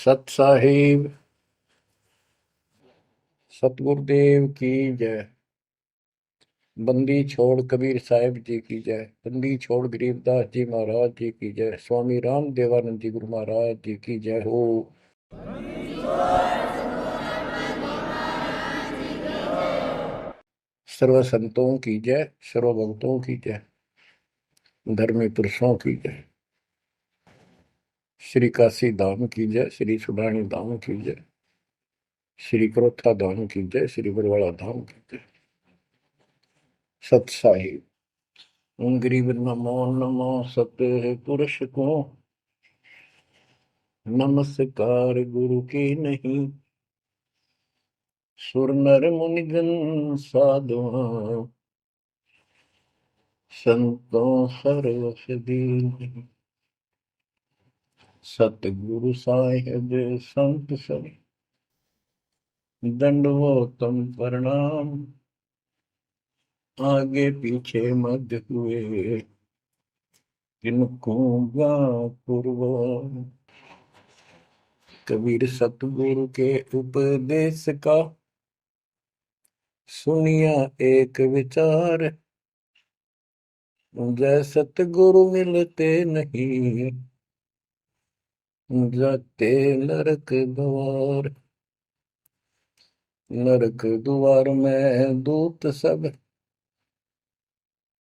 सत साहिब सतगुरुदेव की जय। बंदी छोड़ कबीर साहिब जी की जय। बंदी छोड़ गरीबदास जी महाराज जी की जय। स्वामी राम देवानंद जी गुरु महाराज जी की जय हो। सर्व संतों की जय, सर्व भक्तों की जय, धर्मी पुरुषों की जय। श्री काशी धाम की जय, श्री सुडानी धाम की जय, श्री क्रोथा धाम की जय, श्री बरवाड़ा धाम की जय। सत साहिब गरीब नमो नमो सत पुरुष को नमस्कार गुरु की नहीं। सुर नर मुनिजन साधुआ संतों सर्वस दीन। सतगुरु साहिब संत सब दंडवतम प्रणाम। आगे पीछे मध्य हुए किनको पूर्व। कबीर सतगुरु के उपदेश का सुनिया एक विचार। जय सतगुरु मिलते नहीं जाते नरक द्वार। नरक द्वार में दूत सब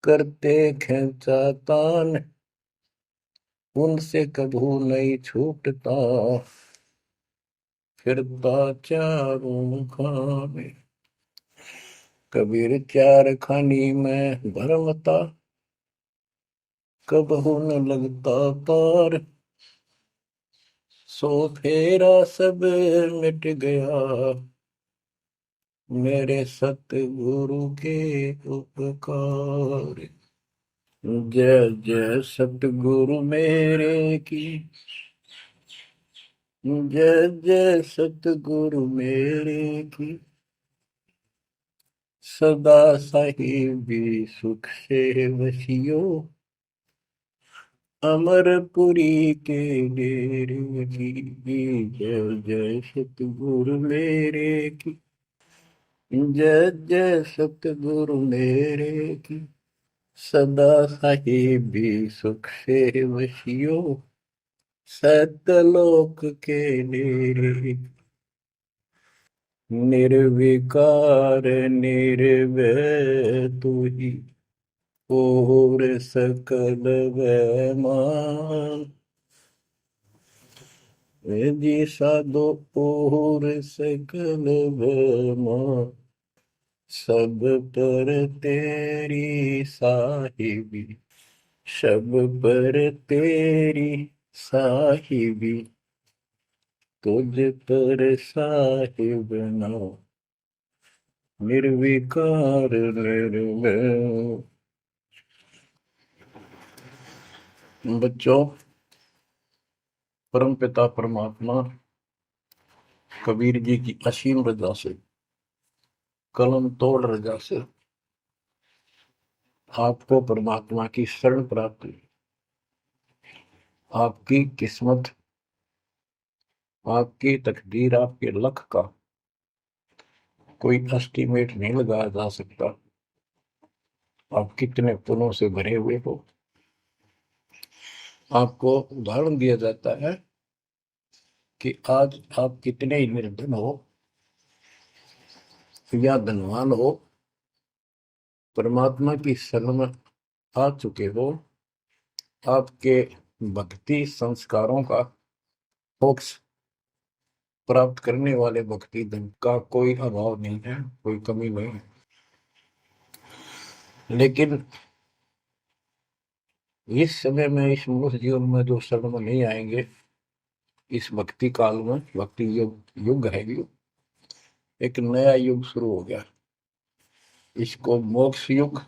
करते खेचा तान। उनसे कभू नहीं छूटता फिरता चारों खाने। कबीर चार खानी में भरमता कबहू न लगता पार। सो फेरा सब मिट गया मेरे सतगुरु के उपकार। जय जय सतगुरु मेरे की जय जय सतगुरु मेरे की। सदा साहिबी सुख से वसियो अमरपुरी के डेरे की। जय जय सतगुरु मेरे की जय जय सतगुरु मेरे की। सदा साहिबी सुख से वसियो सतलोक के डेरे। निर्विकार निर्भय तू ही और सकल वैमान। जी साधो और सकल वैमान। सब पर तेरी साहिबी सब पर तेरी साहिबी। तुझ पर साहिब ना निर्विकार निर्भय। बच्चों, परम पिता परमात्मा कबीर जी की असीम रजा से कलम तोड़ रजा से आपको परमात्मा की शरण प्राप्त हुई। आपकी किस्मत, आपकी तकदीर, आपके लक का कोई एस्टीमेट नहीं लगाया जा सकता। आप कितने पुण्यों से भरे हुए हो। आपको उदाहरण दिया जाता है कि आज आप कितने ही निर्धन हो या धनवान हो, परमात्मा की शरण में आ चुके हो। आपके भक्ति संस्कारों का मोक्ष प्राप्त करने वाले भक्ति धन का कोई अभाव नहीं है, कोई कमी नहीं है। लेकिन इस समय में, इस मनुष्य जीवन में जो शरण में नहीं आएंगे, इस भक्ति काल में, भक्ति युग है, एक नया युग शुरू हो गया। इसको मोक्ष युग,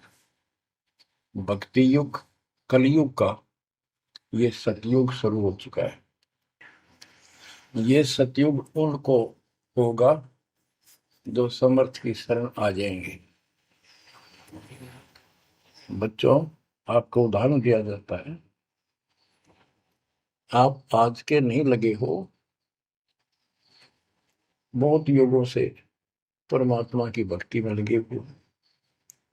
भक्ति युग, कलयुग का ये सतयुग शुरू हो चुका है। ये सतयुग उनको होगा जो समर्थ की शरण आ जाएंगे। बच्चों, आपको उदाहरण दिया जाता है, आप आज के नहीं लगे हो, बहुत युगों से परमात्मा की भक्ति में लगे हुए।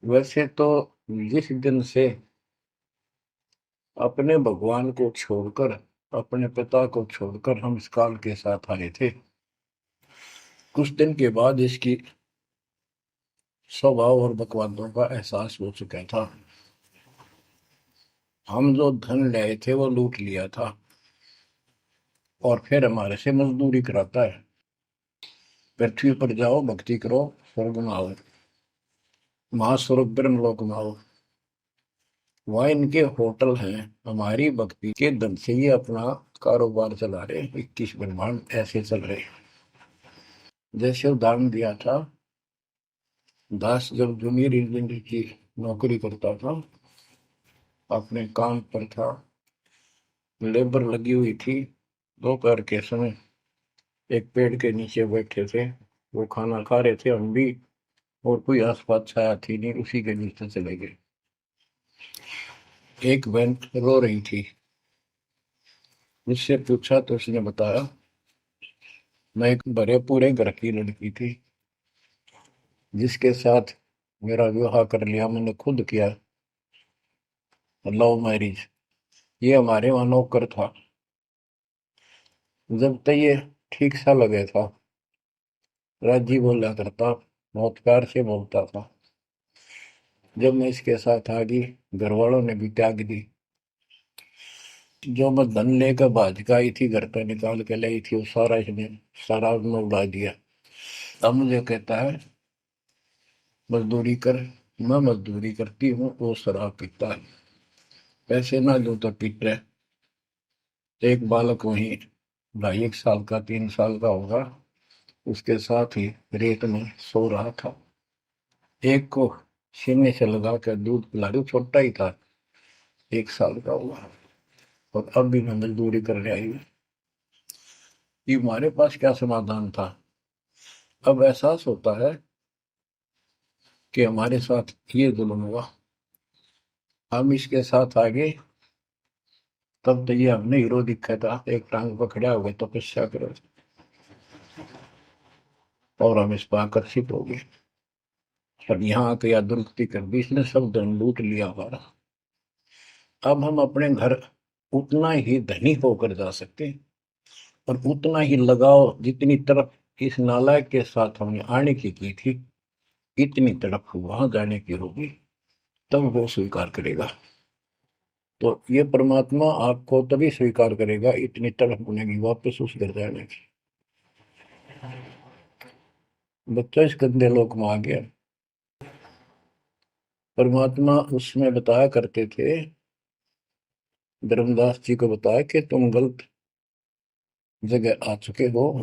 वैसे तो जिस दिन से अपने भगवान को छोड़कर, अपने पिता को छोड़कर हम इस काल के साथ आए थे, कुछ दिन के बाद इसकी स्वभाव और बकवादों का एहसास हो चुका था। हम जो धन लाए थे वो लूट लिया था और फिर हमारे से मजदूरी कराता है। पृथ्वी पर जाओ, भक्ति करो, स्वर्ग में आओ, महास्वर्ग ब्रह्मलोक में आओ। वहाँ इनके होटल हैं। हमारी भक्ति के धन से ये अपना कारोबार चला रहे। 21 ब्रह्मांड ऐसे चल रहे। जैसे उदाहरण दिया था, दास जब जूनियर इंजीनियर की नौकरी करता था, अपने काम पर था, लेबर लगी हुई थी, दोपहर के समय एक पेड़ के नीचे बैठे थे, वो खाना खा रहे थे, हम भी, और कोई आसपास छाया थी नहीं, उसी के नीचे चले गए। एक बहन रो रही थी, मुझसे पूछा तो उसने बताया, मैं एक बड़े पूरे घर की लड़की थी जिसके साथ मेरा विवाह कर लिया, मैंने खुद किया, लव मैरिज। ये हमारे वहां नौकर था। जब तक ये ठीक सा लगे था, राजी बोला करता, बहुत प्यार से बोलता था। जब मैं इसके साथ आ गई, घर वालों ने भी त्याग दी। जो मैं धन लेकर भाज का आई थी, घर पे निकाल के लाई थी, वो सारा इसने सारा में उड़ा दिया। अब मुझे कहता है मजदूरी कर। मैं मजदूरी करती हूँ, वो शराब पीता है। पैसे ना दो तो पीट रहे। एक बालक वहीं 2.5 साल का, 3 साल का होगा, उसके साथ ही रेत में सो रहा था। एक को सीने से लगा कर दूध पिला रही, छोटा ही था, 1 साल का हुआ, और अब भी मैं मजदूरी करने आई हूँ। ये हमारे पास क्या समाधान था? अब एहसास होता है कि हमारे साथ ये जुल्म हुआ, हम इसके साथ आगे। तब तो ये हमने हीरो दिखा था, एक टांग पकड़ा हुए तपस्या करो, और हम इस पर आकर्षित हो गए। अब यहाँ आके या दुर्गति कर दी, इसने सब धन लूट लिया हमारा। अब हम अपने घर उतना ही धनी होकर जा सकते हैं, और उतना ही लगाव जितनी तरफ इस नालायक के साथ हमने आने की थी, इतनी तरफ वहां जाने की होगी, तब वो स्वीकार करेगा। तो ये परमात्मा आपको तभी स्वीकार करेगा, इतनी तरफ होने की, वापस उस घर जाने की। बच्चा इस गंदे लोक में आ गया। परमात्मा उसमें बताया करते थे, धर्मदास जी को बताया कि तुम गलत जगह आ चुके हो,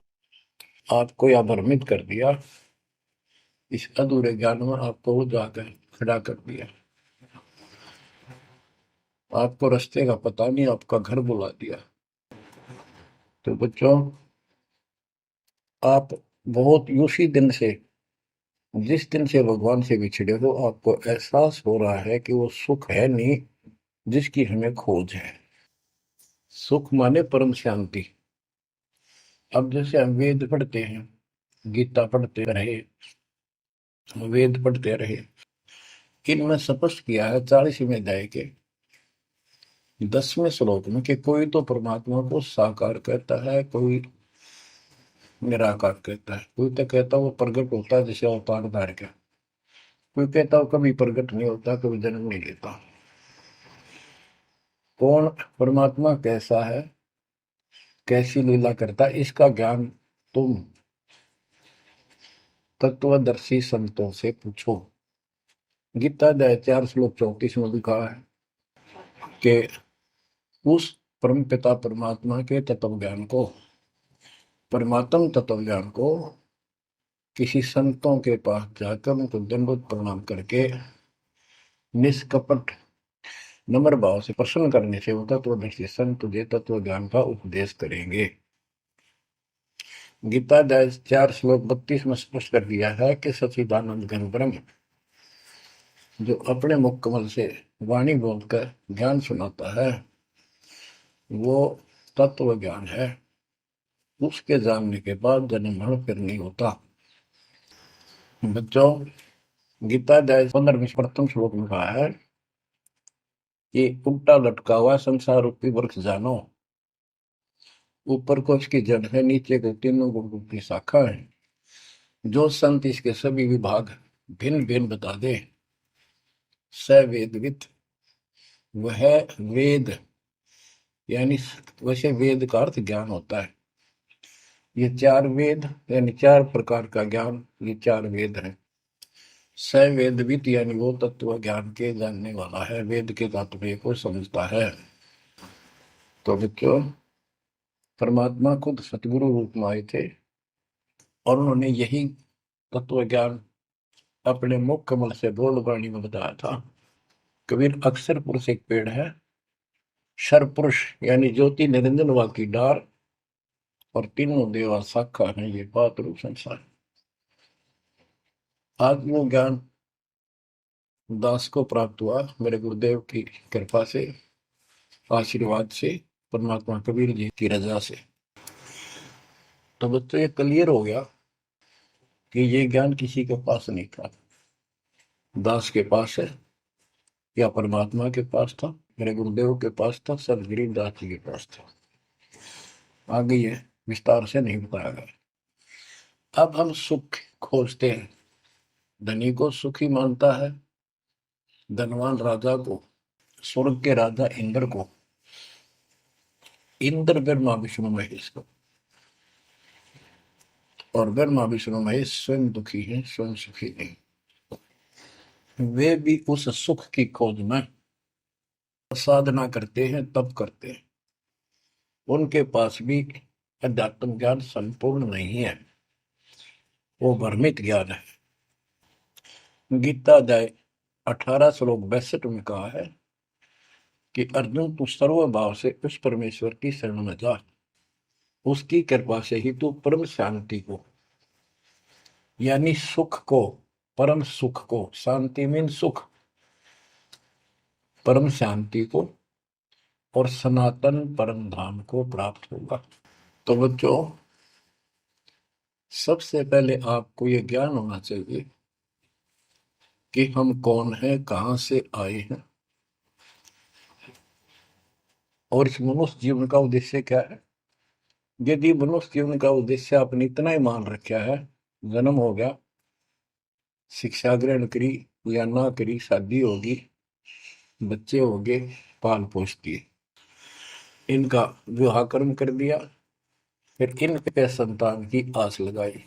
आपको या भ्रमित कर दिया, इस अधूरे ज्ञान में आपको वो जाकर खड़ा कर दिया, आपको रास्ते का पता नहीं, आपका घर बुला दिया। तो बच्चों, आप बहुत उसी दिन से, जिस दिन से भगवान से बिछड़े हो, आपको एहसास हो रहा है कि वो सुख है नहीं जिसकी हमें खोज है। सुख माने परम शांति। अब जैसे हम वेद पढ़ते हैं, गीता पढ़ते रहे, वेद पढ़ते रहे, इनमें स्पष्ट किया है 40वें अध्याय के 10वें श्लोक में कि कोई तो परमात्मा को साकार कहता है, कोई निराकार कहता है, कोई तो कहता है वो प्रगट होता है जैसे अवतार धार के, कोई कहता है कभी प्रगट नहीं होता, कभी जन्म नहीं लेता। कौन परमात्मा कैसा है, कैसी लीला करता है, इसका ज्ञान तुम तत्वदर्शी संतों से पूछो। गीता अध्याय 4 श्लोक 34 में लिखा है कि उस परम पिता परमात्मा के तत्व ज्ञान को, परमात्म तत्व ज्ञान को किसी संतों के पास जाकर उनको दंडवत प्रणाम करके निष्कपट नम्र भाव से प्रसन्न करने से वो तत्वदर्शी संत तुझे तत्व ज्ञान का उपदेश करेंगे। गीता अध्याय 4 श्लोक 32 में स्पष्ट कर दिया है कि सच्चिदानंद घन ब्रह्म जो अपने मुख कमल से वाणी बोलकर ज्ञान सुनाता है, वो तत्व ज्ञान है। उसके जानने के बाद जन्म मरण फिर नहीं होता। बच्चों, गीता अध्याय 15 प्रथम श्लोक में कहा है कि उल्टा लटका हुआ संसार रूपी वृक्ष जानो, ऊपर को इसकी जड़ है, नीचे को तीनों गुणों की शाखा है। जो संत इसके सभी विभाग भिन्न भिन्न बता दे, स वेदविद, वह वेद, यानी वैसे वेद का अर्थ ज्ञान होता है। ये चार वेद यानी चार प्रकार का ज्ञान, ये चार वेद हैं। स वेदविद यानी वो तत्व ज्ञान के जानने वाला है, वेद के तात्पर्य को समझता है। तो बच्चों, परमात्मा खुद सतगुरु रूप में आए थे और उन्होंने यही तत्व ज्ञान अपने मुख कमल से बोल वाणी में बताया था। कबीर अक्षर पुरुष एक पेड़ है, शर पुरुष यानी ज्योति निरंजन वा की डार, और तीनों देवा शाखा है ये बात रूप संसार। आज वो ज्ञान दास को प्राप्त हुआ मेरे गुरुदेव की कृपा से, आशीर्वाद से, परमात्मा कबीर जी की रजा से। तो बच्चों, ये क्लियर हो गया कि ये ज्ञान किसी के पास नहीं था, दास के पास है या परमात्मा के पास था, मेरे गुरुदेव के पास था, सब गरीबदास जी के पास था। आगे ये विस्तार से नहीं बताया गया। अब हम सुख खोजते हैं, धनी को सुखी मानता है, धनवान राजा को, स्वर्ग के राजा इंद्र को, इंद्र ब्रह्मा विष्णु महेश को, और ब्रह्मा विष्णु महेश स्वयं दुखी हैं, स्वयं सुखी नहीं। वे भी उस सुख की खोज में साधना करते हैं, तप करते हैं। उनके पास भी अध्यात्म ज्ञान संपूर्ण नहीं है, वो भ्रमित ज्ञान है। गीता अध्याय 18 श्लोक 62 में कहा है कि अर्जुन, तू सर्वभाव से उस परमेश्वर की शरण में जा, उसकी कृपा से ही तू परम शांति को, यानी सुख को, परम सुख को, शांति मीन सुख, परम शांति को और सनातन परम धाम को प्राप्त होगा। तो बच्चों, सबसे पहले आपको यह ज्ञान होना चाहिए कि हम कौन हैं, कहां से आए हैं, और इस मनुष्य जीवन का उद्देश्य क्या है। यदि मनुष्य जीवन का उद्देश्य आपने इतना ही मान रखा है, जन्म हो गया, शिक्षा ग्रहण करी या ना करी, शादी होगी, बच्चे हो गए, पाल पोष दिए, इनका विवाह कर्म कर दिया, फिर इनके संतान की आस लगाई,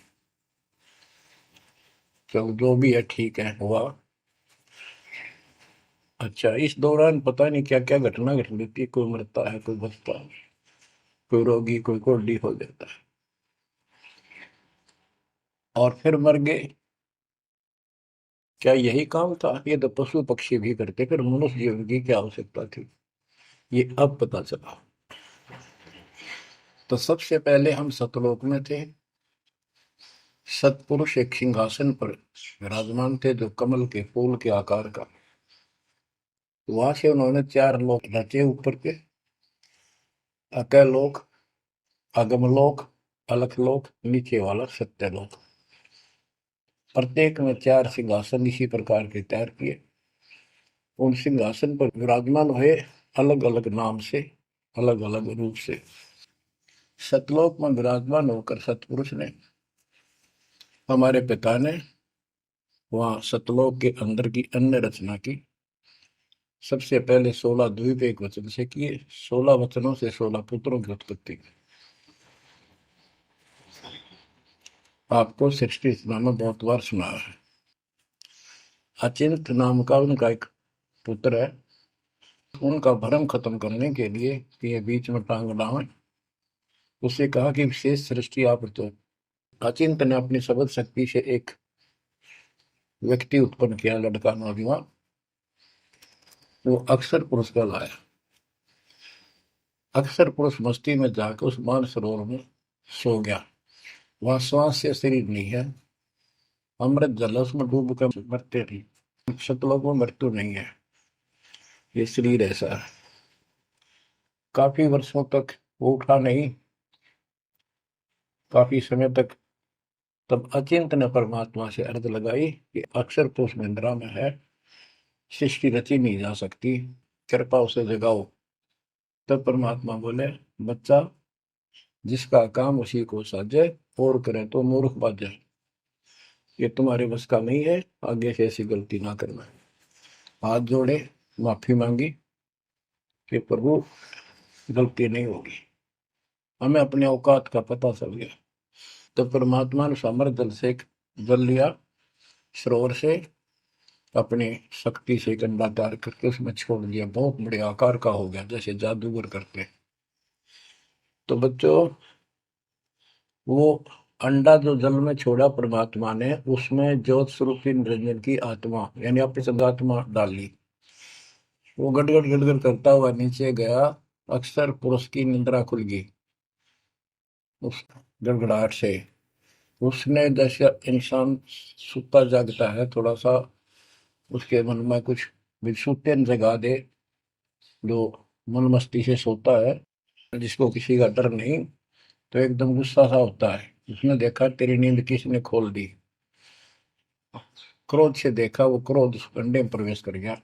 तो जो भी है ठीक है, हुआ। अच्छा, इस दौरान पता नहीं क्या क्या घटना घट लेती है, कोई मरता है, कोई बचता है, कोई रोगी, कोई कोल्डी हो जाता है, और फिर मर गए। क्या यही काम था? ये तो पशु पक्षी भी करते, फिर मनुष्य जीवन की क्या आवश्यकता थी, ये अब पता चला। तो सबसे पहले हम सतलोक में थे, सतपुरुष एक सिंहासन पर विराजमान थे जो कमल के फूल के आकार का। वहां से उन्होंने चार लोक रचे ऊपर के, अकलोक, अगमलोक, अलखलोक, नीचे वाला सत्यलोक। प्रत्येक में चार सिंहासन इसी प्रकार के तैयार किए। उन सिंहासन पर विराजमान हुए अलग अलग नाम से, अलग अलग रूप से। सतलोक में विराजमान होकर सतपुरुष ने, हमारे पिता ने, वहां सतलोक के अंदर की अन्य रचना की। सबसे पहले 16 द्वीप एक वचन से किए, 16 वचनों से 16 पुत्रों की उत्पत्ति की। आपको सृष्टि रचना में बहुत बार सुना है। अचिंत नाम का उनका एक पुत्र है, उनका भ्रम खत्म करने के लिए कि ये बीच में टांग लावे, उसे कहा कि विशेष सृष्टि आप तो। अचिंत ने अपनी शब्द शक्ति से एक व्यक्ति उत्पन्न किया, लड़का नौजवान, वो अक्षर पुरुष का लाया। अक्षर पुरुष मस्ती में जाकर उस मान सरोवर में सो गया। वहां श्वास से शरीर नहीं है, अमृत जल उसमें डूब कर मरते नहीं, सतलोक में मृत्यु नहीं है, ये शरीर ऐसा है। काफी वर्षों तक वो उठा नहीं, काफी समय तक। तब अचिंत ने परमात्मा से अर्ज लगाई कि अक्षर तो उस निद्रा में है, सृष्टि रची नहीं जा सकती, कृपा उसे जगाओ। तब परमात्मा बोले, बच्चा, जिसका काम उसी को साजे, और करें तो मूर्ख बाजे। ये तुम्हारे बस का नहीं है, आगे से ऐसी गलती ना करना। हाथ जोड़े, माफी मांगी कि प्रभु गलती नहीं होगी, हमें अपने औकात का पता चल गया। तो परमात्मा ने समर जल से जल लिया, सरोवर से, अपनी शक्ति से गंडा तैयार करके उसमें छोड़ दिया। बहुत बड़े आकार का हो गया, जैसे जादूगर करते। तो बच्चों, वो अंडा जो जल में छोड़ा परमात्मा ने, उसमें ज्योत स्वरूपी निरंजन की आत्मा यानी अपनी सदात्मा डाली। वो गड़गड़ गड़गड़ करता हुआ नीचे गया। अक्सर पुरुष की निंद्रा खुल गई उस गड़गड़ाहट से। उसने, जैसे इंसान सुता जागता है, थोड़ा सा उसके मन में कुछ विक्षुप्तन जगा दे, जो मन मस्ती से सोता है, जिसको किसी का डर नहीं, तो एकदम गुस्सा सा होता है। उसने देखा तेरी नींद किसने खोल दी। क्रोध से देखा, वो क्रोध उस अंडे में प्रवेश कर गया।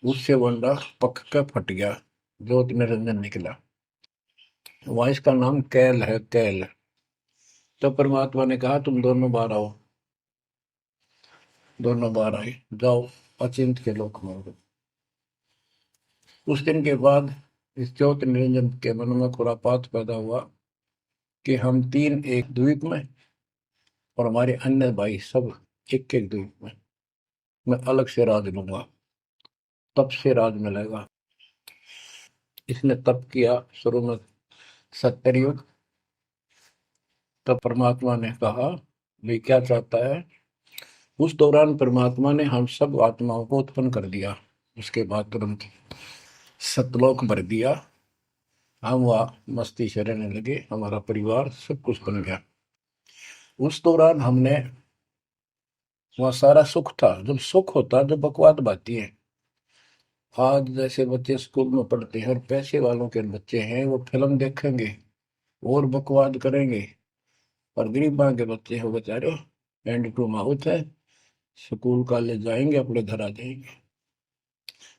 उससे वो अंडा पक कर फट गया, ज्योति निरंजन निकला। वहां इसका नाम कैल है, कैल। तो परमात्मा ने कहा, तुम दोनों बाहर आओ। दोनों बाहर आए, जाओ अचिंत के लोक में। उस दिन के बाद इस ज्योति निरंजन के मन में खुरापात पैदा हुआ कि हम तीन एक द्वीप में, और हमारे अन्य भाई सब एक एक द्वीप में। मैं अलग से राज लूंगा, तप से राज मिलेगा। इसने तप किया शुरू में, 70 युग। तब परमात्मा ने कहा, भाई क्या चाहता है। उस दौरान परमात्मा ने हम सब आत्माओं को उत्पन्न कर दिया। उसके बाद तुरंत सतलोक भर दिया। हम वहाँ मस्ती से रहने लगे, हमारा परिवार सब कुछ बन गया। उस दौरान हमने, वहाँ सारा सुख था। जब सुख होता, जब बकवाद बाती है। आज जैसे बच्चे स्कूल में पढ़ते हैं और पैसे वालों के बच्चे हैं, वो फिल्म देखेंगे और बकवाद करेंगे, और गरीबां के बच्चे हो बेचारे एंड टू माउथ है, स्कूल कॉलेज जाएंगे, अपने घर आ जाएंगे।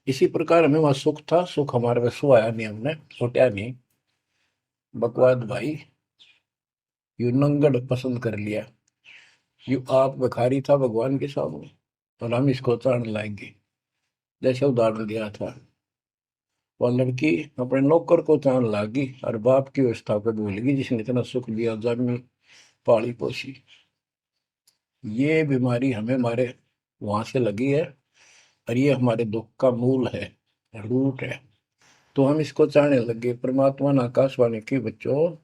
इसी प्रकार हमें वहां सुख था, सुख हमारे में सुहाया नहीं, हमने छोटा नहीं। बकवाद भाई यू नंगड़ पसंद कर लिया। यू आप भिखारी था भगवान के सामने, और हम इसको चाण लाएंगे। जैसे उदाहरण दिया था, वह लड़की अपने नौकर को चाण लागी और बाप की व्यवस्था को भूल गई, जिसने इतना सुख दिया, जन्मी पाली पोसी। ये बीमारी हमें हमारे वहां से लगी है, और ये हमारे दुख का मूल है, रूट है। तो हम इसको चाहने लगे। परमात्मा ने आकाशवाणी की, बच्चों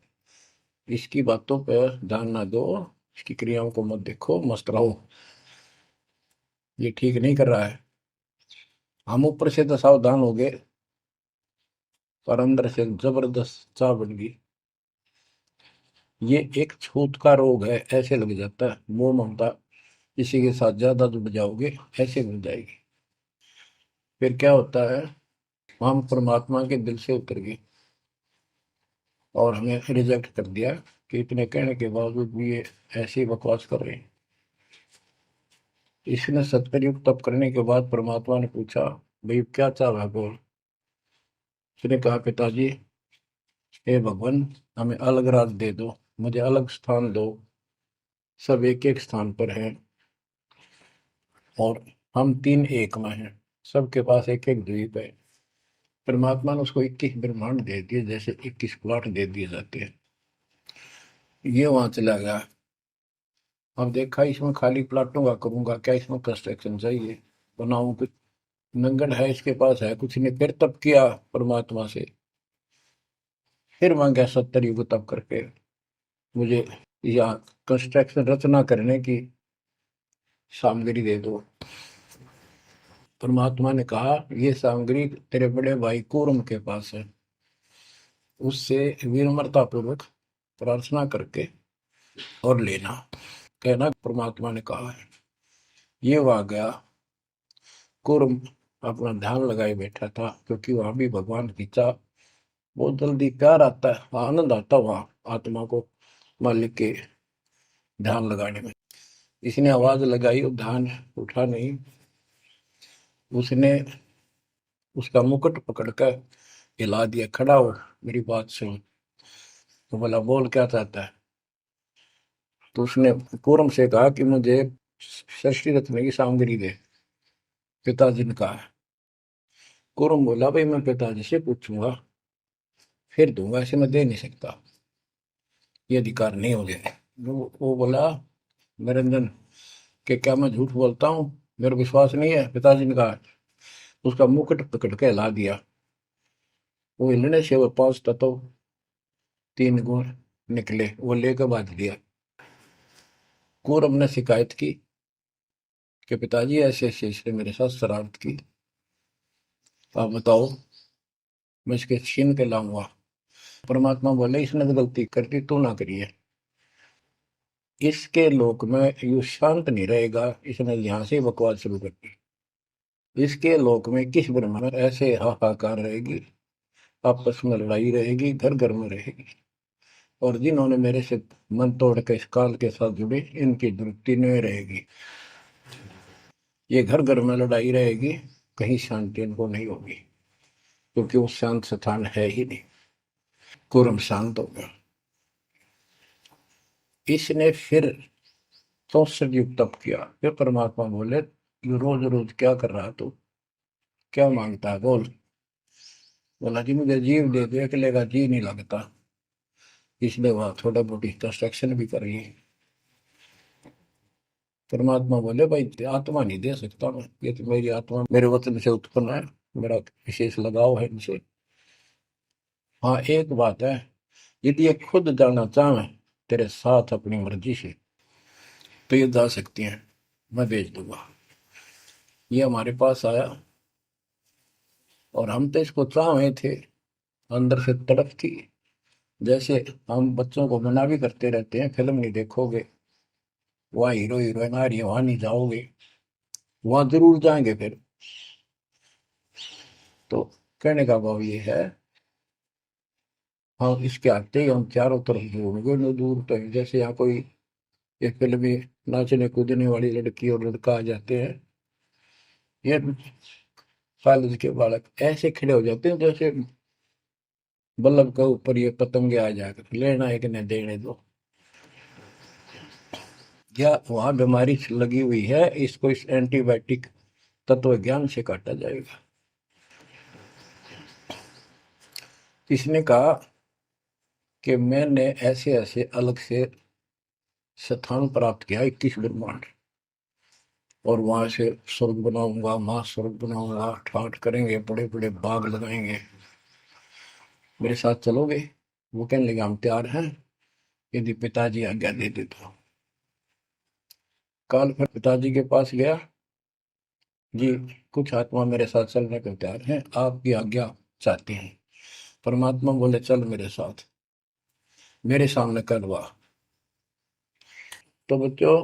इसकी बातों पर ध्यान ना दो, इसकी क्रियाओं को मत देखो, मस्त रहो, ये ठीक नहीं कर रहा है। हम ऊपर से तो सावधान हो गए, पर अंदर से जबरदस्त चाह बन गई। ये एक छूत का रोग है, ऐसे लग जाता है। मोह ममता किसी के साथ ज्यादा जुड़ जाओगे, ऐसे मिल जाएगी। फिर क्या होता है, हम परमात्मा के दिल से उतर गए, और हमें रिजेक्ट कर दिया कि इतने कहने के बावजूद भी ये ऐसे ही बकवास कर रहे हैं। इसने सत्कर्युग तप करने के बाद परमात्मा ने पूछा, भाई क्या चाह रहा है, बोल। उसने कहा, पिताजी, हे भगवान, हमें अलग राज दे दो, मुझे अलग स्थान दो। सब एक एक स्थान पर हैं, और हम तीन एक में हैं, सबके पास एक एक द्वीप है। परमात्मा ने उसको 21 ब्रह्मांड दे दिए, जैसे 21 प्लॉट दे दिए जाते हैं। ये वहां चला गया। अब देखा, इसमें खाली प्लाटों का करूंगा क्या, इसमें कंस्ट्रक्शन चाहिए, बनाऊं कुछ। नंगन है, इसके पास है कुछ नहीं। फिर तप किया परमात्मा से, फिर मांगा 70 युग तप करके, मुझे यहाँ कंस्ट्रक्शन रचना करने की सामग्री दे दो। परमात्मा ने कहा, ये सामग्री तेरे बड़े भाई कूर्म के पास है, उससे विनम्रता पूर्वक प्रार्थना करके और लेना। कहना परमात्मा ने कहा है। ये वहां गया, कूर्म अपना ध्यान लगाए बैठा था, क्योंकि वहां भी भगवान की चाह, बहुत जल्दी प्यार आता है, आनंद आता है वहां आत्मा को। मालिक के ध्यान लगाने में। इसने आवाज लगाई और ध्यान उठा नहीं। उसने उसका मुकुट पकड़कर हिला दिया, खड़ा हो मेरी बात सुन। तो बोला बोल क्या चाहता है। तो उसने पूरम से कहा कि मुझे षष्ठी रत्न की सामग्री दे, पिताजी ने कहा। कुरम बोला भाई मैं पिताजी से पूछूंगा फिर दूंगा, ऐसे मैं दे नहीं सकता, ये अधिकार नहीं हो गया। वो बोला निरंजन कि क्या मैं झूठ बोलता हूँ, मेरा विश्वास नहीं है। पिताजी ने कहा। उसका मुकुट पकड़ के हिला दिया। वो हिलने से वो 5 तत्व 3 गुण निकले, वो लेकर बांध दिया। कौरव ने शिकायत की कि पिताजी ऐसे ऐसे इसने मेरे साथ शरारत की, आप बताओ मैं इसके छीन के लाऊंगा। परमात्मा बोले इसने तो गलती कर दी, तू ना करिए। इसके लोक में यू शांत नहीं रहेगा, इसने यहां से बकवास शुरू कर दी। इसके लोक में किस ब्रह्म में ऐसे हाहाकार रहेगी, आपस में लड़ाई रहेगी, घर घर में रहेगी। और जिन्होंने मेरे से मन तोड़ के इस काल के साथ जुड़े, इनकी तृप्ति नहीं रहेगी। ये घर घर में लड़ाई रहेगी, कहीं शांति इनको नहीं होगी, क्योंकि वो शांत स्थान है ही नहीं। कुरम शांत हो गया। इसने फिर 64 युग तप किया। फिर परमात्मा बोले ये रोज रोज क्या कर रहा तू, क्या मांगता है बोल। बोला जी मुझे जीव दे दो, अकेले का जी नहीं लगता, इसलिए वहां थोड़ा बहुत कंस्ट्रक्शन भी करिए। परमात्मा बोले भाई आत्मा नहीं दे सकता मैं, ये तो मेरी आत्मा मेरे वतन से उत्पन्न है, मेरा विशेष लगाव है इनसे। हाँ एक बात है, यदि ये खुद जाना चाहे तेरे साथ अपनी मर्जी से तो ये जा सकती हैं, मैं भेज दूंगा। ये हमारे पास आया और हम तो इसको चाहे थे, अंदर से तड़प थी। जैसे हम बच्चों को मना भी करते रहते हैं, फिल्म नहीं देखोगे, वहाँ हीरो हीरोइन आ रही है वहां नहीं जाओगे, वहां जरूर जाएंगे फिर। तो कहने का भाव ये है, हाँ इसके आते ही हम चारों तरफ ढूंढोगे न दूर तक। जैसे यहाँ कोई एक फिल्म में नाचने कूदने वाली लड़की और लड़का आ जाते हैं, ये कॉलेज के बालक ऐसे खड़े हो जाते हैं जैसे बल्लभ के ऊपर ये पतंगे आ जाकर लेना एक ने देने दो। या वहां बीमारी लगी हुई है, इसको इस एंटीबायोटिक तत्व ज्ञान से काटा जाएगा। इसने कहा कि मैंने ऐसे ऐसे अलग से स्थान प्राप्त किया 21 ब्रह्मांड, और वहां से स्वर्ग बनाऊंगा, महास्वर्ग बनाऊंगा, ठाठ करेंगे, बड़े बड़े बाग लगाएंगे, मेरे साथ चलोगे। वो कहने लगे हम तैयार हैं, यदि पिताजी आज्ञा दे दे तो। काल फिर पिताजी के पास गया, जी कुछ आत्मा मेरे साथ चलने को तैयार हैं, आपकी आज्ञा चाहते हैं। परमात्मा बोले चल मेरे साथ, मेरे सामने करवा। तो बच्चों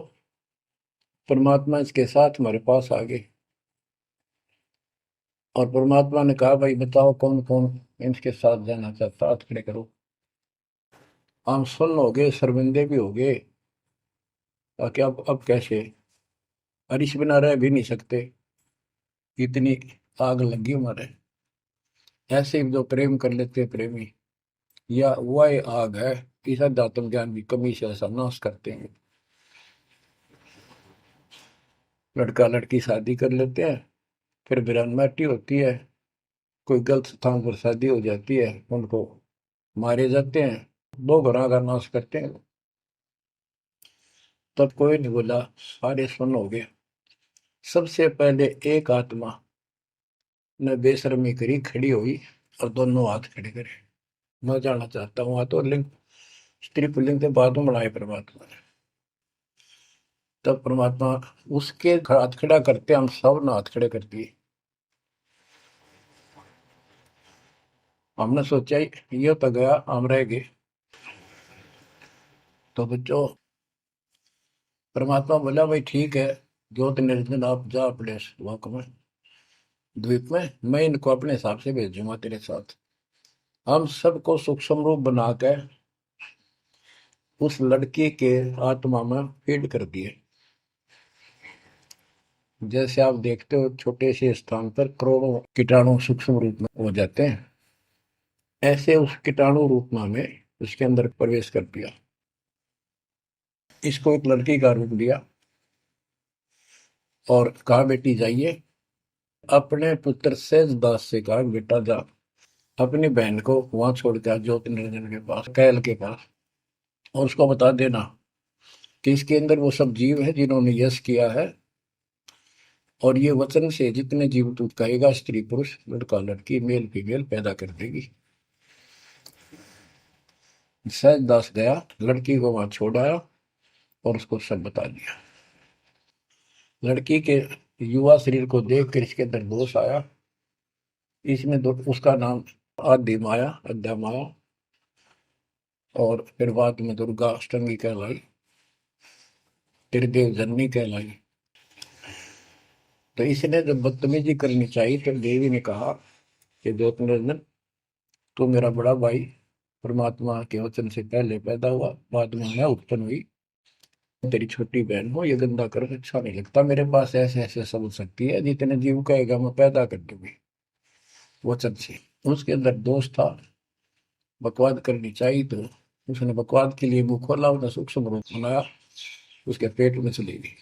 परमात्मा इसके साथ हमारे पास आ गए, और परमात्मा ने कहा भाई बताओ कौन कौन इनके साथ जाना चाहता, हाथ खड़े करो। हम सुन हो गए, शर्मिंदे भी हो गए, ताकि अब कैसे, अरिश बिना रह भी नहीं सकते, इतनी आग लगी हमारे। ऐसे जो प्रेम कर लेते हैं प्रेमी, या वह आग है इस अध्यात्म ज्ञान की कमी से ऐसा नाश करते हैं। लड़का लड़की शादी कर लेते हैं, फिर विरानमाटी होती है, कोई गलत स्थान पर शादी हो जाती है, उनको मारे जाते हैं, 2 घरों का नाश करते हैं। तब कोई नहीं बोला, सारे सुन हो गए। सबसे पहले एक आत्मा ने बेशर्मी करी, खड़ी हुई और दोनों हाथ खड़े करे, मैं जाना चाहता हूँ। तो लिंग स्त्री पुल्लिंग के बाद में बढ़ाए परमात्मा ने। तब परमात्मा उसके हाथ खड़ा करते हम सब ने हाथ खड़े कर दिए। हमने सोचा ये तो गया, हम रह गए। तो बच्चों परमात्मा बोला भाई ठीक है, ज्योत निर्जन आप जा अपने लोक में, द्वीप में, मैं इनको अपने हिसाब से भेजूंगा तेरे साथ। हम सबको सूक्ष्म रूप बना के उस लड़की के आत्मा में फीड कर दिए। जैसे आप देखते हो छोटे से स्थान पर करोड़ों कीटाणु सूक्ष्म रूप में हो जाते हैं, ऐसे उस कीटाणु रूप में उसके अंदर प्रवेश कर दिया। इसको एक लड़की का रूप दिया और कहा बेटी जाइए, अपने पुत्र सेजदास से कहा बेटा जा अपनी बहन को वहां छोड़ के ज्योति निरंजन के पास, कैल के पास, और उसको बता देना कि इसके अंदर वो सब जीव है जिन्होंने यश किया है, और ये वचन से जितने जीव तू कहेगा स्त्री पुरुष लड़का लड़की मेल फीमेल पैदा कर देगी। सहजदास गया, लड़की को वहां छोड़ आया और उसको सब बता दिया। लड़की के युवा शरीर को देख कर इसके अंदर दोष आया। इसमें उसका नाम आदि माया, अद्या माया, और फिर बाद में दुर्गा अष्टंगी कहलाई, त्रिदेव जननी कहलाई। तो इसने जब बदतमीजी करनी चाहिए तो देवी ने कहा कि ज्योति निरंजन तू मेरा बड़ा भाई परमात्मा के वचन से पहले पैदा हुआ, बाद में मैं उत्पन्न हुई, तेरी छोटी बहन हो, ये गंदा कर अच्छा नहीं लगता। मेरे पास ऐसे ऐसे सब शक्ति है, जितने जीव कहेगा मैं पैदा कर दूंगी वचन से। उसके अंदर दोष था, बकवाद करनी चाहिए तो उसने बकवाद के लिए मुंह खोला, उसने सूक्ष्म रूप बनाया, उसके पेट में चली गई।